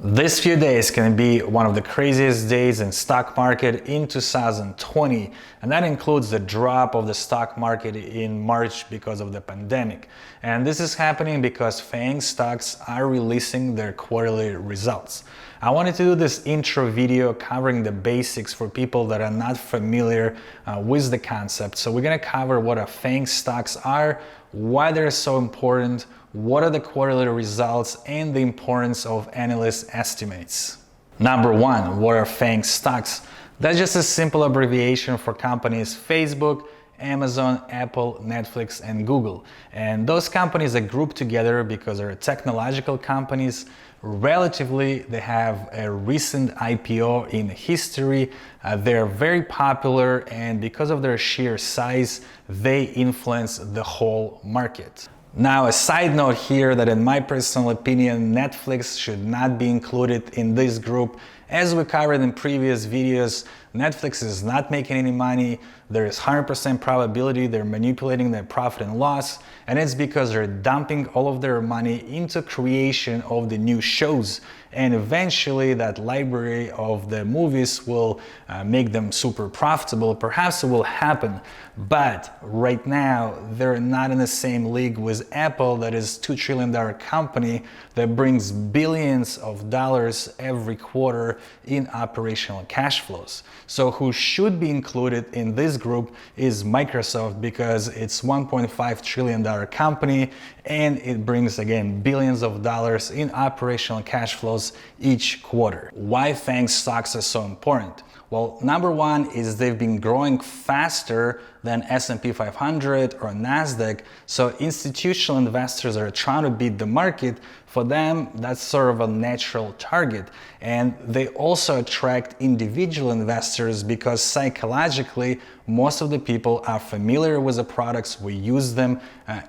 This few days can be one of the craziest days in stock market in 2020, and that includes the drop of the stock market in March because of the pandemic. And this is happening because FAANG stocks are releasing their quarterly results. I wanted to do this intro video covering the basics for people that are not familiar with the concept. So we're going to cover what FAANG stocks are, why they're so important, what are the quarterly results, and the importance of analyst estimates. Number one, what are FAANG stocks? That's just a simple abbreviation for companies Facebook, Amazon, Apple, Netflix, and Google. And those companies are grouped together because they're technological companies. Relatively, they have a recent IPO in history. They're very popular, and because of their sheer size, they influence the whole market. Now, a side note here that in my personal opinion, Netflix should not be included in this group. As we covered in previous videos, Netflix is not making any money. There is 100% probability they're manipulating their profit and loss, and it's because they're dumping all of their money into creation of the new shows, and eventually that library of the movies will make them super profitable. Perhaps it will happen, but right now they're not in the same league with Apple, that is $2 trillion company that brings billions of dollars every quarter in operational cash flows. So who should be included in this group is Microsoft, because it's $1.5 trillion company and it brings again billions of dollars in operational cash flows each quarter. Why FAANG stocks are so important? Well, number one is they've been growing faster than S&P 500 or NASDAQ, so institutional investors are trying to beat the market. For them, that's sort of a natural target. And they also attract individual investors because psychologically, most of the people are familiar with the products. We use them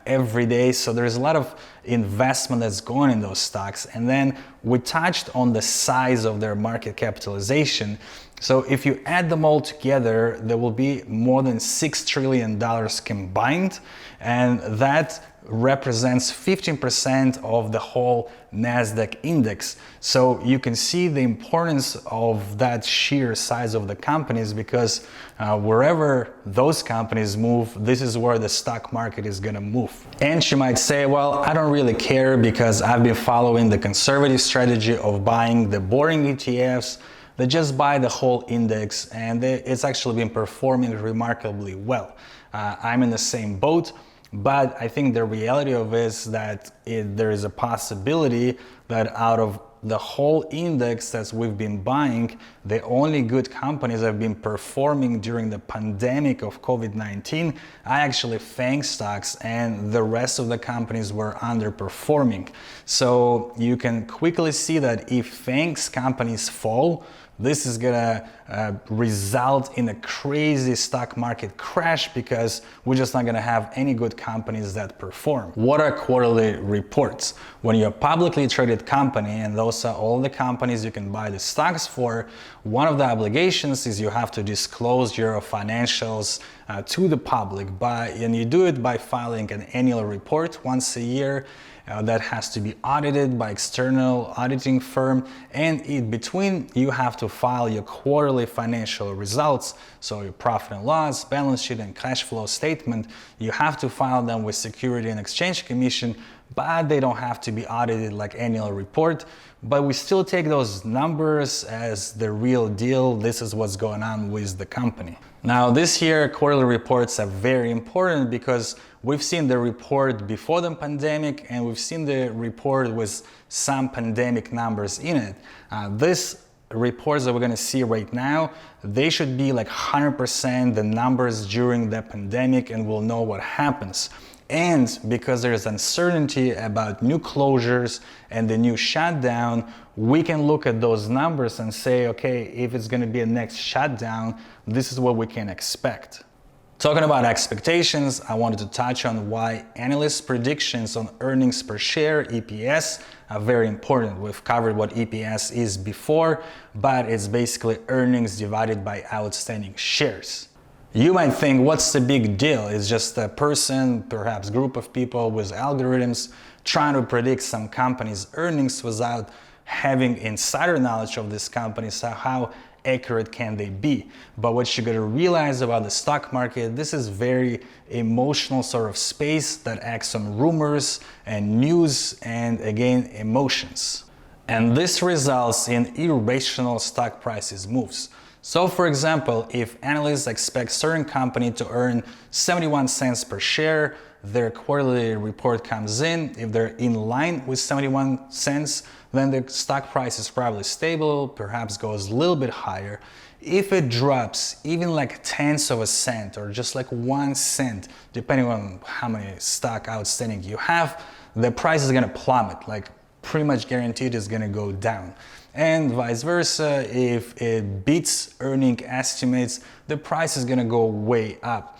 every day, so there's a lot of investment that's going in those stocks. And then we touched on the size of their market capitalization. So if you add them all together, there will be more than $6 trillion combined, and that represents 15% of the whole NASDAQ index. So you can see the importance of that sheer size of the companies, because wherever those companies move, this is where the stock market is going to move. And you might say, well, I don't really care because I've been following the conservative strategy of buying the boring ETFs. They just buy the whole index, and it's actually been performing remarkably well. I'm in the same boat, but I think the reality of it is that there is a possibility that out of the whole index that we've been buying, the only good companies that have been performing during the pandemic of COVID-19 are actually FAANG stocks, and the rest of the companies were underperforming. So you can quickly see that if FAANG's companies fall, this is gonna result in a crazy stock market crash, because we're just not gonna have any good companies that perform. What are quarterly reports? When you're a publicly traded company, and those are all the companies you can buy the stocks for, one of the obligations is you have to disclose your financials to the public, and you do it by filing an annual report once a year. That has to be audited by external auditing firm, and in between you have to file your quarterly financial results, so your profit and loss, balance sheet, and cash flow statement. You have to file them with Security and Exchange Commission, but they don't have to be audited like annual report. But we still take those numbers as the real deal. This is what's going on with the company. Now, this year quarterly reports are very important because we've seen the report before the pandemic, and we've seen the report with some pandemic numbers in it. This reports that we're going to see right now, they should be like 100% the numbers during the pandemic, and we'll know what happens. And because there's uncertainty about new closures and the new shutdown, we can look at those numbers and say, okay, if it's going to be a next shutdown, this is what we can expect. Talking about expectations, I wanted to touch on why analyst predictions on earnings per share, EPS, are very important. We've covered what EPS is before, but it's basically earnings divided by outstanding shares. You might think, what's the big deal? It's just a person, perhaps group of people with algorithms trying to predict some company's earnings without having insider knowledge of this company, so how accurate can they be. But what you gotta realize about the stock market, this is very emotional sort of space that acts on rumors and news and again emotions. And this results in irrational stock prices moves. So for example, if analysts expect certain company to earn 71 cents per share, their quarterly report comes in, if they're in line with 71 cents, then the stock price is probably stable, perhaps goes a little bit higher. If it drops even like tenths of a cent or just like 1 cent, depending on how many stock outstanding you have, the price is gonna plummet, like pretty much guaranteed is gonna go down. And vice versa, if it beats earning estimates, the price is gonna go way up.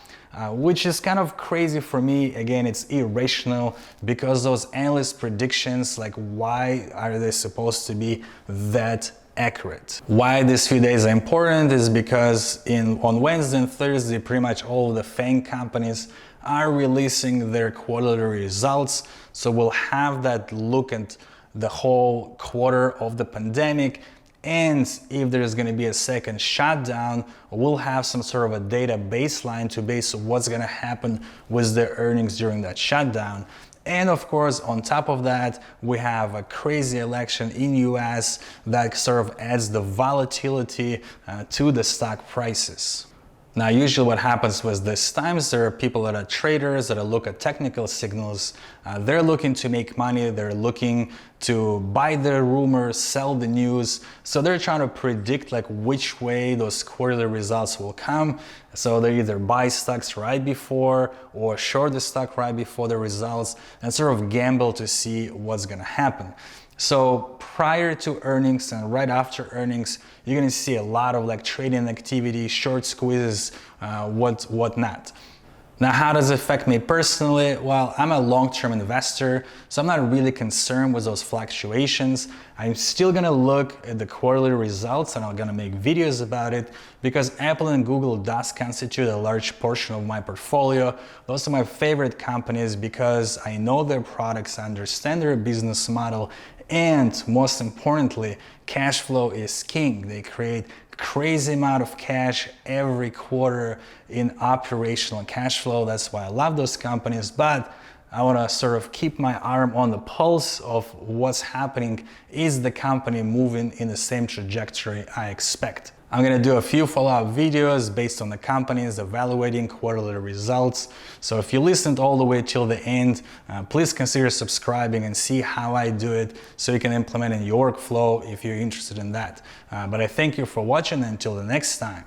Which is kind of crazy for me. Again, it's irrational because those analyst predictions, like why are they supposed to be that accurate? Why these few days are important is because on Wednesday and Thursday, pretty much all of the FAANG companies are releasing their quarterly results. So we'll have that look at the whole quarter of the pandemic. And if there's going to be a second shutdown, we'll have some sort of a data baseline to base what's going to happen with the earnings during that shutdown. And of course, on top of that, we have a crazy election in US that sort of adds the volatility to the stock prices. Now, usually what happens with these times, there are people that are traders that look at technical signals. They're looking to make money. They're looking to buy the rumors, sell the news. So they're trying to predict like which way those quarterly results will come. So they either buy stocks right before or short the stock right before the results and sort of gamble to see what's going to happen. So prior to earnings and right after earnings, you're going to see a lot of like trading activity, short squeezes, whatnot. Now, how does it affect me personally? Well, I'm a long-term investor, so I'm not really concerned with those fluctuations. I'm still gonna look at the quarterly results and I'm gonna make videos about it because Apple and Google does constitute a large portion of my portfolio. Those are my favorite companies because I know their products, I understand their business model, and most importantly, cash flow is king. They create crazy amount of cash every quarter in operational cash flow. That's why I love those companies, but I want to sort of keep my arm on the pulse of what's happening. Is the company moving in the same trajectory I expect? I'm going to do a few follow-up videos based on the companies evaluating quarterly results. So if you listened all the way till the end, please consider subscribing and see how I do it so you can implement in your workflow if you're interested in that. But I thank you for watching. Until the next time.